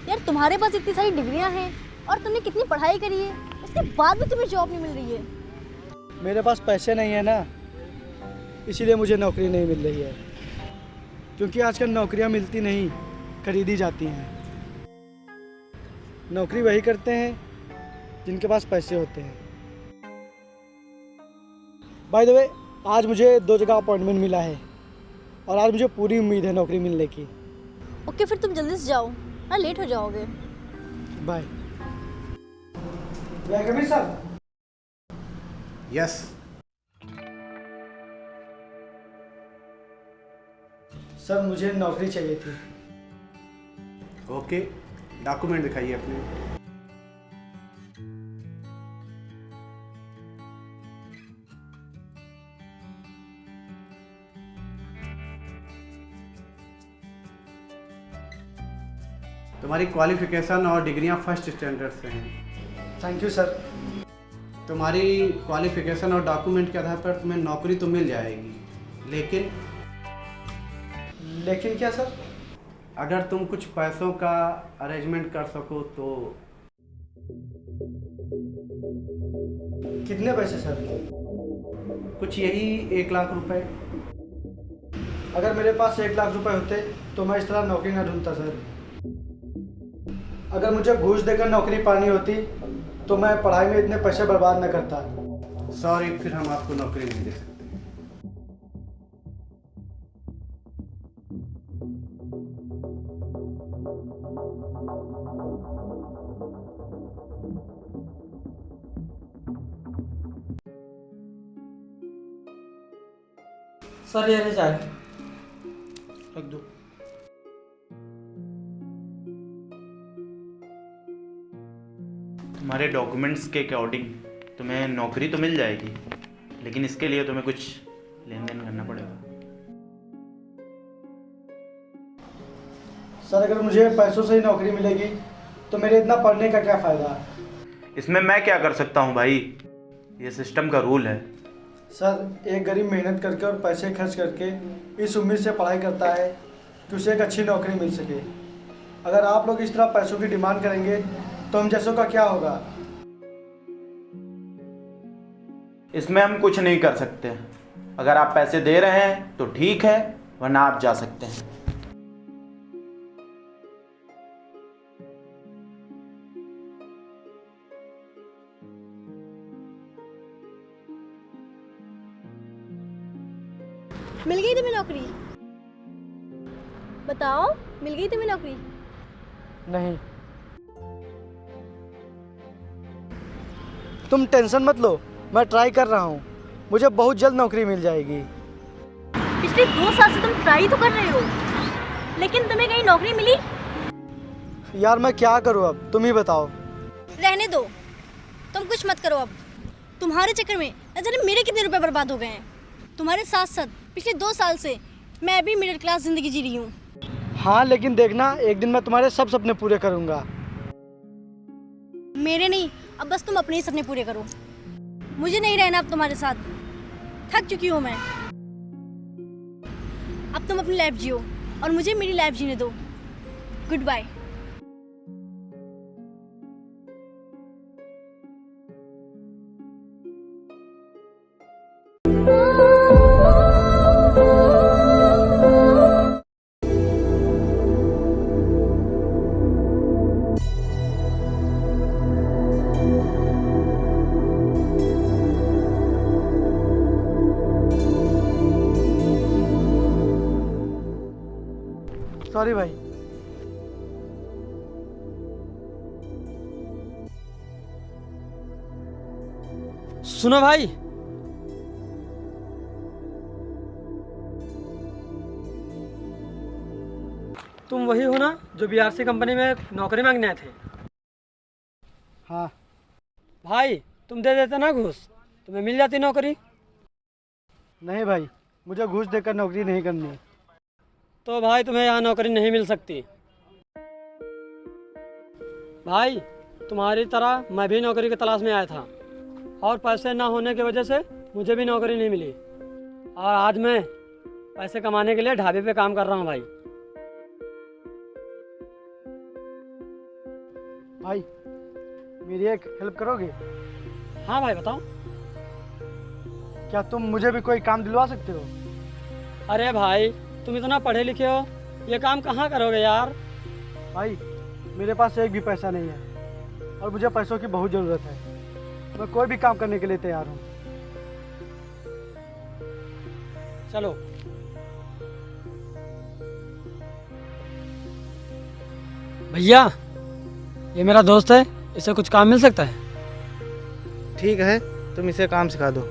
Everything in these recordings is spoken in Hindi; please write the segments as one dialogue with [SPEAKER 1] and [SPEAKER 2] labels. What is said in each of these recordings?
[SPEAKER 1] यार तुम्हारे पास इतनी सारी डिग्रियां हैं और तुमने कितनी पढ़ाई करी है, उसके बाद भी तुम्हें जॉब नहीं मिल रही है।
[SPEAKER 2] मेरे पास पैसे नहीं है ना, इसीलिए मुझे नौकरी नहीं मिल रही है। क्योंकि आजकल नौकरियां मिलती नहीं, खरीदी जाती हैं। नौकरी वही करते हैं जिनके पास पैसे होते हैं। बाय द वे, आज मुझे 2 जगह अपॉइंटमेंट मिला है और आज मुझे पूरी उम्मीद है नौकरी मिलने की।
[SPEAKER 1] ओके, फिर तुम जल्दी से जाओ ना, लेट हो जाओगे।
[SPEAKER 2] Bye. Coming sir.
[SPEAKER 3] Yes.
[SPEAKER 2] Sir मुझे नौकरी चाहिए थी।
[SPEAKER 3] ओके, डॉक्यूमेंट दिखाइए अपने। तुम्हारी क्वालिफिकेशन और डिग्रियां फर्स्ट स्टैंडर्ड से हैं।
[SPEAKER 2] Thank you sir.
[SPEAKER 3] तुम्हारी क्वालिफिकेशन और डॉक्यूमेंट के आधार पर तुम्हें नौकरी तो मिल जाएगी, लेकिन
[SPEAKER 2] क्या सर?
[SPEAKER 3] अगर तुम कुछ पैसों का अरेंजमेंट कर सको तो।
[SPEAKER 2] कितने पैसे सर?
[SPEAKER 3] कुछ यही 1 लाख रुपए।
[SPEAKER 2] अगर मेरे पास 1 लाख रुपए होते तो मैं इस तरह नौकरी ना ढूंढता सर। अगर मुझे घूस देकर नौकरी पानी होती तो मैं पढ़ाई में इतने पैसे बर्बाद न करता।
[SPEAKER 3] सॉरी, फिर हम आपको नौकरी नहीं दे सकते।
[SPEAKER 2] सर ये चाय रख दो।
[SPEAKER 4] तुम्हारे डॉक्यूमेंट्स के अकॉर्डिंग तुम्हें नौकरी तो मिल जाएगी, लेकिन इसके लिए तुम्हें कुछ लेन देन करना पड़ेगा।
[SPEAKER 2] सर अगर मुझे पैसों से ही नौकरी मिलेगी तो मेरे इतना पढ़ने का क्या फ़ायदा?
[SPEAKER 4] इसमें मैं क्या कर सकता हूँ भाई, ये सिस्टम का रूल है।
[SPEAKER 2] सर एक गरीब मेहनत करके और पैसे खर्च करके इस उम्मीद से पढ़ाई करता है कि उसे एक अच्छी नौकरी मिल सके। अगर आप लोग इस तरह पैसों की डिमांड करेंगे तो हम जैसों का क्या होगा?
[SPEAKER 4] इसमें हम कुछ नहीं कर सकते। अगर आप पैसे दे रहे हैं तो ठीक है, वरना आप जा सकते हैं।
[SPEAKER 1] मिल गई तुम्हें नौकरी? बताओ, मिल गई तुम्हें नौकरी?
[SPEAKER 2] नहीं। तुम टेंशन मत लो, मैं ट्राई कर रहा हूँ, मुझे बहुत जल्द नौकरी मिल जाएगी।
[SPEAKER 1] पिछले 2 साल से तुम ट्राई तो कर रहे हो, लेकिन तुम्हें कहीं नौकरी मिली?
[SPEAKER 2] यार मैं क्या करूँ अब, तुम ही बताओ।
[SPEAKER 1] रहने दो, तुम कुछ मत करो अब। तुम्हारे चक्कर में न जाने मेरे कितने रुपए बर्बाद हो गए हैं। तुम्हारे साथ साथ पिछले 2 साल से मैं भी मिडिल क्लास ज़िंदगी जी रही हूँ।
[SPEAKER 2] हाँ लेकिन देखना, एक दिन मैं तुम्हारे सब सपने पूरे करूँगा।
[SPEAKER 1] मेरे नहीं, अब बस तुम अपने ही सपने पूरे करो। मुझे नहीं रहना अब तुम्हारे साथ, थक चुकी हूँ मैं। अब तुम अपनी लाइफ जियो और मुझे मेरी लाइफ जीने दो। Good bye.
[SPEAKER 2] सॉरी भाई।
[SPEAKER 5] सुनो भाई, तुम वही हो ना जो बीआरसी कंपनी में नौकरी मांगने आए थे?
[SPEAKER 2] हाँ।
[SPEAKER 5] भाई तुम दे देते ना घूस, तुम्हें मिल जाती नौकरी।
[SPEAKER 2] नहीं भाई, मुझे घूस देकर नौकरी नहीं करनी।
[SPEAKER 5] तो भाई तुम्हें यहाँ नौकरी नहीं मिल सकती। भाई तुम्हारी तरह मैं भी नौकरी की तलाश में आया था और पैसे ना होने की वजह से मुझे भी नौकरी नहीं मिली, और आज मैं पैसे कमाने के लिए ढाबे पे काम कर रहा हूँ भाई।
[SPEAKER 2] भाई मेरी एक हेल्प करोगे?
[SPEAKER 5] हाँ भाई बताओ।
[SPEAKER 2] क्या तुम मुझे भी कोई काम दिलवा सकते हो?
[SPEAKER 5] अरे भाई तुम इतना पढ़े लिखे हो, ये काम कहाँ करोगे यार।
[SPEAKER 2] भाई मेरे पास एक भी पैसा नहीं है और मुझे पैसों की बहुत ज़रूरत है। मैं कोई भी काम करने के लिए तैयार हूँ।
[SPEAKER 5] चलो। भैया ये मेरा दोस्त है, इसे कुछ काम मिल सकता है?
[SPEAKER 6] ठीक है, तुम इसे काम सिखा दो।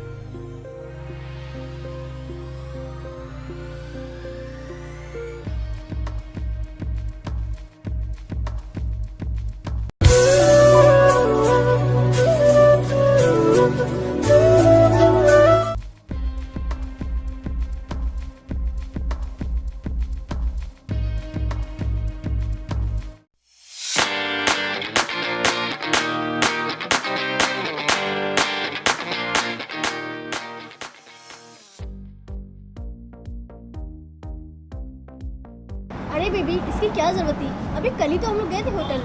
[SPEAKER 1] अरे बेबी इसकी क्या जरूरत थी, अभी कल ही तो हम लोग गए थे होटल।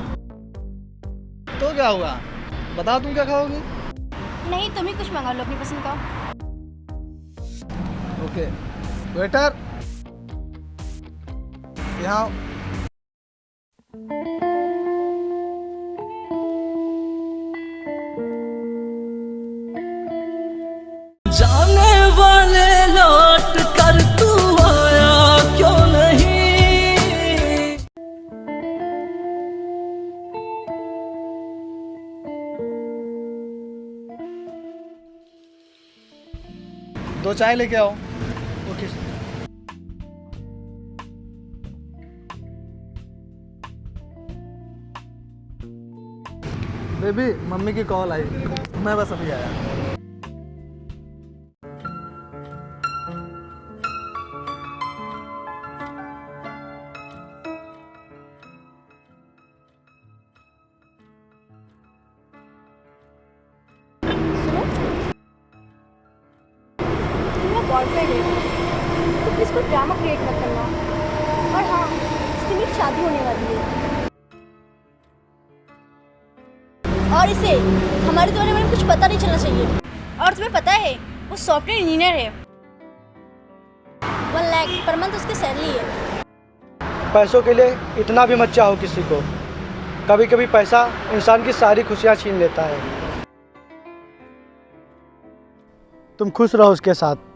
[SPEAKER 6] तो क्या हुआ, बताओ तुम क्या खाओगी?
[SPEAKER 1] नहीं तुम ही कुछ मंगा लो अपनी पसंद का।
[SPEAKER 6] ओके वेटर, यहाँ आओ।
[SPEAKER 7] जाने वाले लौट कर तू आया क्यों नहीं।
[SPEAKER 6] 2 चाय लेके आओ।
[SPEAKER 2] Okay sir.
[SPEAKER 6] बेबी मम्मी की कॉल आई, मैं बस अभी आया।
[SPEAKER 1] सुनो तुम्हारा बॉयफ्रेंड है तो प्लीज कोई ड्रामा क्रिएट मत करना। और हाँ इससे मेरी शादी होने वाली है और इसे हमारे बारे में कुछ पता नहीं चलना चाहिए। और तुम्हें पता है वो सॉफ्टवेयर इंजीनियर है, 1 लाख पर मंथ उसकी सैलरी है।
[SPEAKER 2] पैसों के लिए इतना भी मत चाहो किसी को। कभी कभी पैसा इंसान की सारी खुशियाँ छीन लेता है। तुम खुश रहो उसके साथ।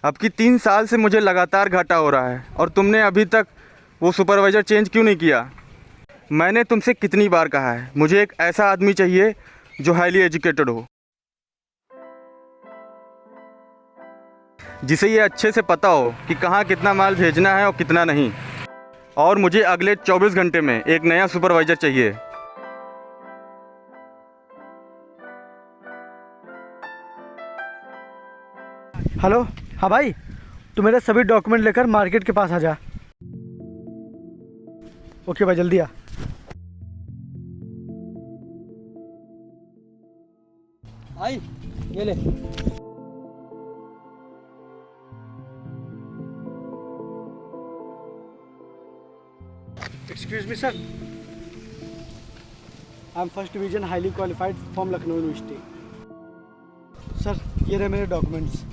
[SPEAKER 4] अब की 3 साल से मुझे लगातार घाटा हो रहा है और तुमने अभी तक वो सुपरवाइज़र चेंज क्यों नहीं किया? मैंने तुमसे कितनी बार कहा है, मुझे एक ऐसा आदमी चाहिए जो हाईली एजुकेटेड हो, जिसे ये अच्छे से पता हो कि कहाँ कितना माल भेजना है और कितना नहीं। और मुझे अगले 24 घंटे में एक नया सुपरवाइज़र चाहिए।
[SPEAKER 2] हेलो, हाँ भाई, तू मेरे सभी डॉक्यूमेंट लेकर मार्केट के पास आ जा। ओके भाई, जल्दी आ।
[SPEAKER 5] आई ये ले।
[SPEAKER 2] Excuse me sir, I am first division highly qualified from Lucknow university. Sir ये रहे मेरे डॉक्यूमेंट्स।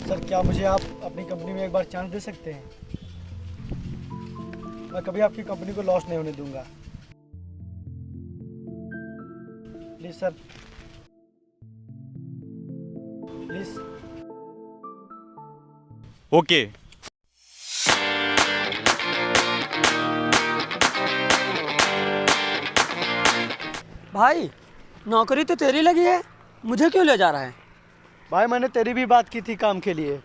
[SPEAKER 2] सर क्या मुझे आप अपनी कंपनी में एक बार चांस दे सकते हैं? मैं कभी आपकी कंपनी को लॉस नहीं होने दूंगा। Please sir, please.
[SPEAKER 4] ओके।
[SPEAKER 5] भाई नौकरी तो तेरी लगी है, मुझे क्यों ले जा रहा है?
[SPEAKER 2] भाई मैंने तेरी भी बात की थी काम के लिए,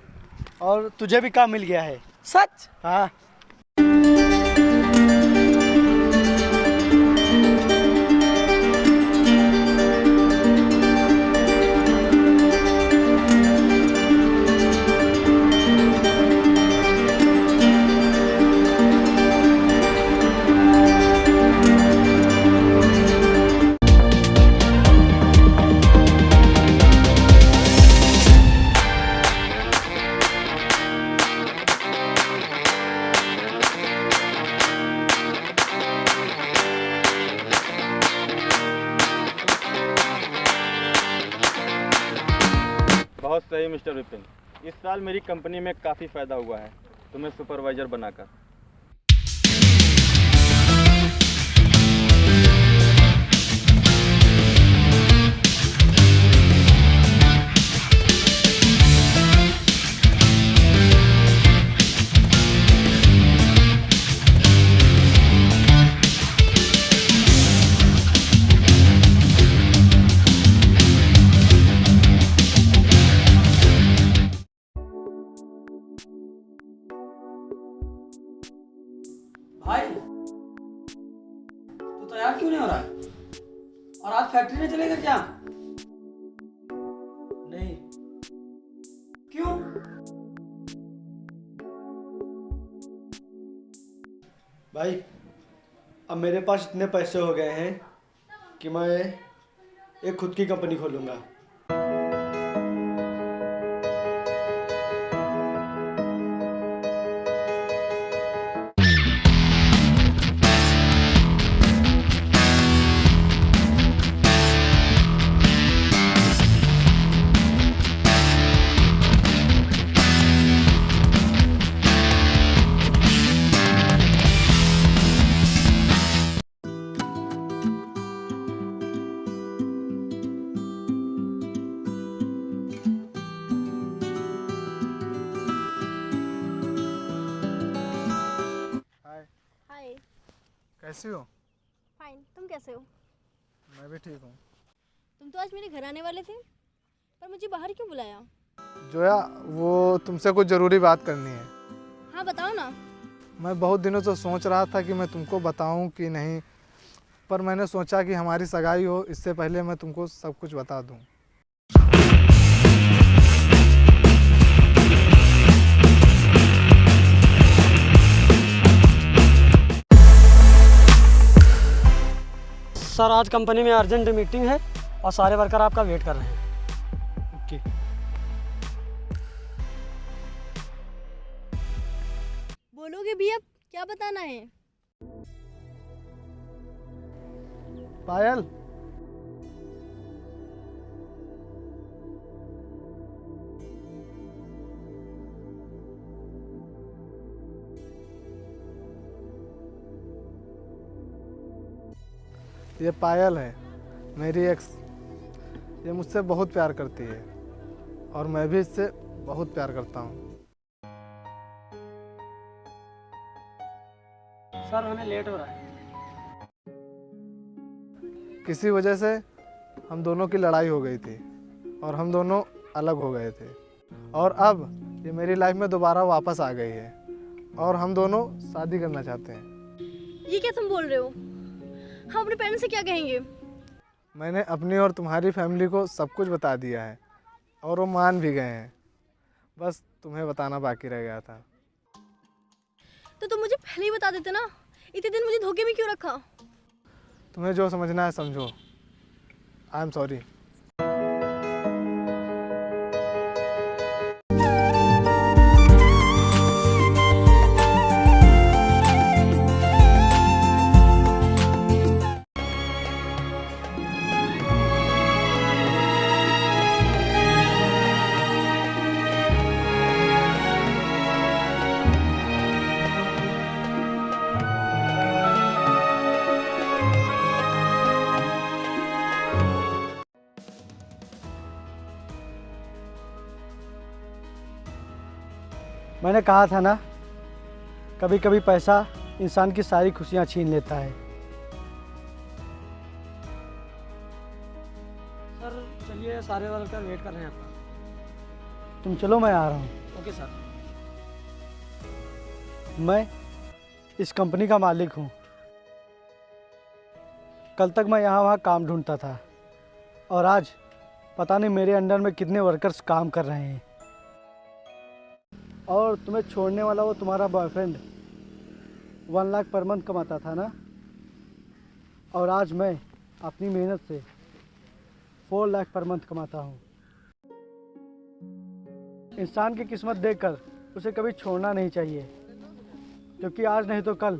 [SPEAKER 2] और तुझे भी काम मिल गया है।
[SPEAKER 5] सच?
[SPEAKER 2] हाँ।
[SPEAKER 4] बहुत सही मिस्टर विपिन, इस साल मेरी कंपनी में काफ़ी फ़ायदा हुआ है तुम्हें सुपरवाइज़र बनाकर।
[SPEAKER 5] भाई तू तैयार क्यों नहीं हो रहा है? और आज फैक्ट्री में चलेगा क्या?
[SPEAKER 2] नहीं।
[SPEAKER 5] क्यों?
[SPEAKER 2] भाई अब मेरे पास इतने पैसे हो गए हैं कि मैं एक खुद की कंपनी खोलूँगा।
[SPEAKER 1] हाय।
[SPEAKER 6] कैसी हो?
[SPEAKER 1] फाइन, तुम कैसे हो?
[SPEAKER 6] मैं भी ठीक हूँ।
[SPEAKER 1] तुम तो आज मेरे घर आने वाले थे, पर मुझे बाहर क्यों बुलाया?
[SPEAKER 6] जोया, वो तुमसे कुछ ज़रूरी बात करनी है।
[SPEAKER 1] हाँ बताओ ना।
[SPEAKER 6] मैं बहुत दिनों से सोच रहा था कि मैं तुमको बताऊं कि नहीं, पर मैंने सोचा कि हमारी सगाई हो इससे पहले मैं तुमको सब कुछ बता दूं।
[SPEAKER 5] सर आज कंपनी में अर्जेंट मीटिंग है और सारे वर्कर आपका वेट कर रहे हैं।
[SPEAKER 2] ओके।
[SPEAKER 1] बोलोगे भी अब क्या बताना है?
[SPEAKER 6] पायल, ये पायल है, मेरी एक्स। ये मुझसे बहुत प्यार करती है और मैं भी इससे बहुत प्यार करता हूँ।
[SPEAKER 5] सर हमें लेट हो रहा है।
[SPEAKER 6] किसी वजह से हम दोनों की लड़ाई हो गई थी और हम दोनों अलग हो गए थे, और अब ये मेरी लाइफ में दोबारा वापस आ गई है और हम दोनों शादी करना चाहते हैं।
[SPEAKER 1] ये क्या तुम बोल रहे हो? हम अपने पेरेंट्स से क्या कहेंगे?
[SPEAKER 6] मैंने अपनी और तुम्हारी फैमिली को सब कुछ बता दिया है और वो मान भी गए हैं, बस तुम्हें बताना बाकी रह गया था।
[SPEAKER 1] तो तुम मुझे पहले ही बता देते ना, इतने दिन मुझे धोखे में क्यों रखा?
[SPEAKER 6] तुम्हें जो समझना है समझो। I am sorry.
[SPEAKER 2] मैंने कहा था ना, कभी कभी पैसा इंसान की सारी खुशियाँ छीन लेता है।
[SPEAKER 5] सर चलिए, सारे वर्कर वेट कर रहे हैं आपका।
[SPEAKER 2] तुम चलो, मैं आ रहा हूँ।
[SPEAKER 5] Okay sir.
[SPEAKER 2] मैं इस कंपनी का मालिक हूँ। कल तक मैं यहाँ वहाँ काम ढूंढता था और आज पता नहीं मेरे अंडर में कितने वर्कर्स काम कर रहे हैं। और तुम्हें छोड़ने वाला वो तुम्हारा बॉयफ्रेंड 1 लाख पर मंथ कमाता था ना, और आज मैं अपनी मेहनत से 4 लाख पर मंथ कमाता हूँ। इंसान की किस्मत देखकर उसे कभी छोड़ना नहीं चाहिए, क्योंकि आज नहीं तो कल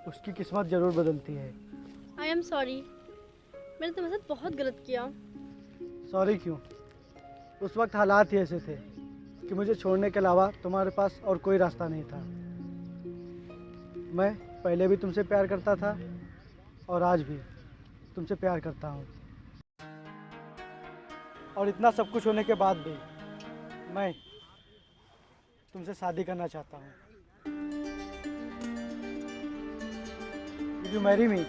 [SPEAKER 2] उसकी किस्मत ज़रूर बदलती है।
[SPEAKER 1] आई एम सॉरी, मैंने तुम्हारे साथ बहुत गलत किया।
[SPEAKER 2] सॉरी क्यों? उस वक्त हालात ही ऐसे थे कि मुझे छोड़ने के अलावा तुम्हारे पास और कोई रास्ता नहीं था। मैं पहले भी तुमसे प्यार करता था और आज भी तुमसे प्यार करता हूँ। और इतना सब कुछ होने के बाद भी मैं तुमसे शादी करना चाहता हूँ। Will you marry me?